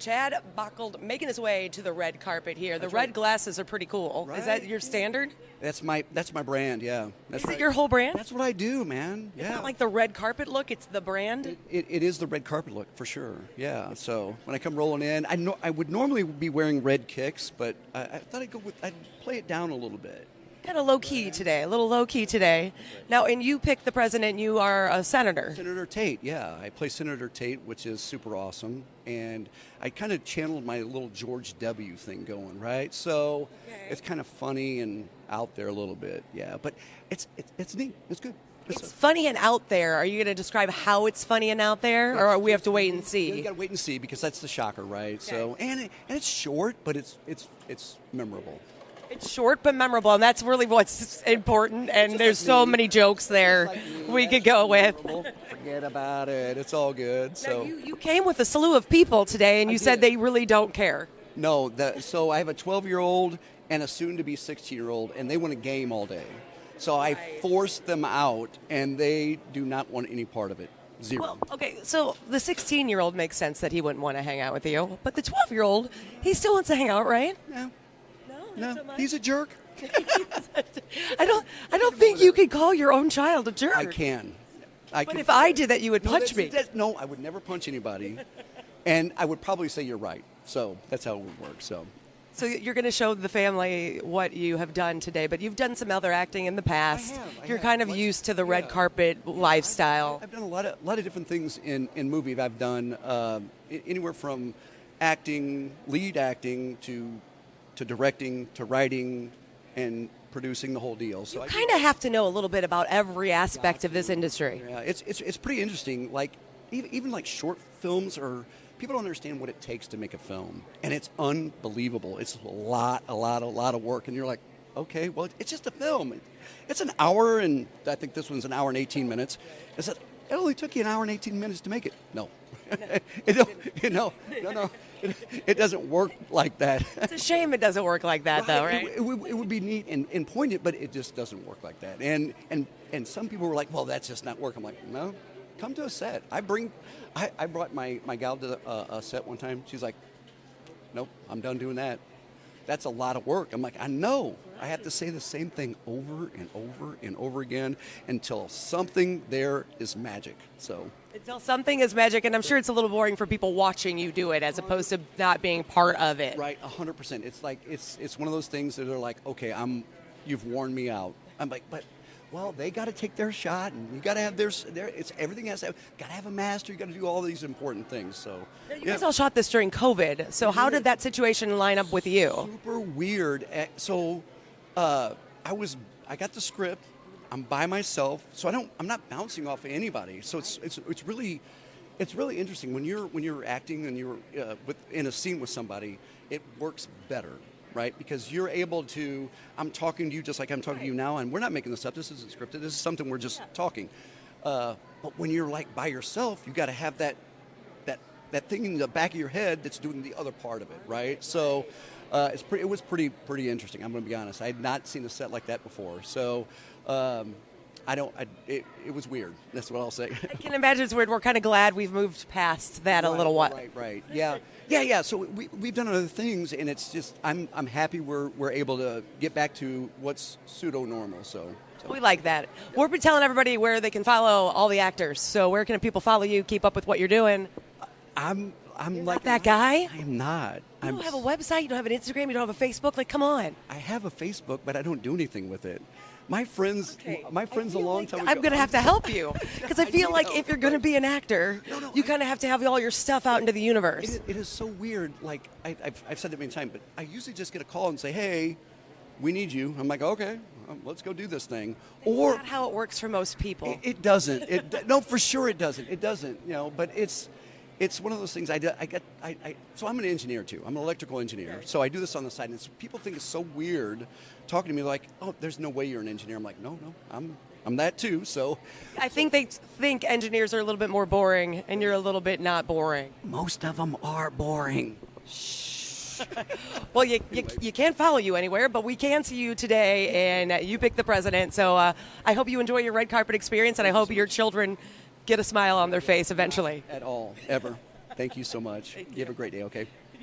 Chad Bockholdt making his way to the red carpet here. The red glasses are pretty cool. Right. Is that your standard? That's my brand, yeah. That's Is it your whole brand? That's what I do, man. Yeah. It's not like the red carpet look, it's the brand? It is the red carpet look, for sure, yeah. So when I come rolling in, I would normally be wearing red kicks, but I thought I'd play it down a little bit. Kind of low-key today, a little low-key today. Now, and you picked the president, you are a senator. Senator Tate, yeah. I play Senator Tate, which is super awesome. And I kind of channeled my little George W. thing going, right? So It's kind of funny and out there a little bit, yeah. But it's neat. It's good. It's funny and out there. Are you going to describe how it's funny and out there, or we have to wait and see? You got to wait and see because that's the shocker, right? Okay. So and it's short, but it's memorable. It's short but memorable, and that's really what's important. And there's so many jokes there we could go with. Forget about it. It's all good. So now you came with a slew of people today, and you said they really don't care. No, so I have a 12-year-old and a soon-to-be 16-year-old, and they want a game all day. So I forced them out, and they do not want any part of it. Zero. Well, okay, so the 16-year-old makes sense that he wouldn't want to hang out with you, but the 12-year-old, he still wants to hang out, right? Yeah. No, he's a jerk. I don't think you could call your own child a jerk. I can. But if I did that, you would punch me. No, I would never punch anybody. And I would probably say you're right. So that's how it would work. So you're going to show the family what you have done today, but you've done some other acting in the past. You're kind of used to the red carpet lifestyle. I've done a lot of different things in movies. I've done anywhere from acting, lead acting, to directing, to writing, and producing the whole deal. So you kind of have to know a little bit about every aspect of this industry. Yeah, it's pretty interesting. Like even like short films, or people don't understand what it takes to make a film, and it's unbelievable. It's a lot of work, and you're like, okay, well, it's just a film. It's an hour, and I think this one's an hour and 18 minutes. It only took you an hour and 18 minutes to make it. No. No. It doesn't work like that. It's a shame it doesn't work like that, though, right? It would be neat and poignant, but it just doesn't work like that. And some people were like, well, that's just not work. I'm like, no, come to a set. I brought my gal to a set one time. She's like, nope, I'm done doing that. That's a lot of work. I'm like, I know. I have to say the same thing over and over and over again until something there is magic. So until something is magic, and I'm sure it's a little boring for people watching you do it as opposed to not being part of it. Right, 100%. It's like it's one of those things that are like, okay, you've worn me out. I'm like, but well, they got to take their shot, and you got to have it's everything has to have a master. You got to do all these important things. So you guys all shot this during COVID. So how did that situation line up with you? Super weird. So I got the script. I'm by myself, so I'm not bouncing off of anybody. So it's really interesting when you're acting and you're in a scene with somebody. It works better. Right, because you're able to. I'm talking to you just like I'm talking to you now, and we're not making this up. This isn't scripted. This is something we're just talking. But when you're like by yourself, you got to have that thing in the back of your head that's doing the other part of it, right? So it was pretty interesting. I'm going to be honest. I had not seen a set like that before. So it was weird. That's what I'll say. I can imagine it's weird. We're kind of glad we've moved past that a little while. Right. Yeah. So we've done other things, and it's just I'm happy we're able to get back to what's pseudo normal. So we like that. We're telling everybody where they can follow all the actors. So where can people follow you? Keep up with what you're doing. I'm You're like not that guy. I'm not. You don't have a website. You don't have an Instagram. You don't have a Facebook. Like, come on. I have a Facebook, but I don't do anything with it. My friends a long time ago. I'm going to have to help you because I feel like if you're going to be an actor, you kind of have to have all your stuff out into the universe. It is so weird. Like I've said that many times, but I usually just get a call and say, "Hey, we need you." I'm like, "Okay, let's go do this thing." Or not how it works for most people. It doesn't. No, for sure it doesn't. It doesn't. But it's one of those things. So I'm an engineer too. I'm an electrical engineer. Okay. So I do this on the side, and people think it's so weird talking to me like, "Oh, there's no way you're an engineer." I'm like, "No, I'm that too." So I think they think engineers are a little bit more boring, and you're a little bit not boring. Most of them are boring. Shh. Well, you can't follow you anywhere, but we can see you today, and you picked the president. So I hope you enjoy your red carpet experience, and I hope your children get a smile on their face eventually. At all, ever. Thank you so much. You have a great day, okay?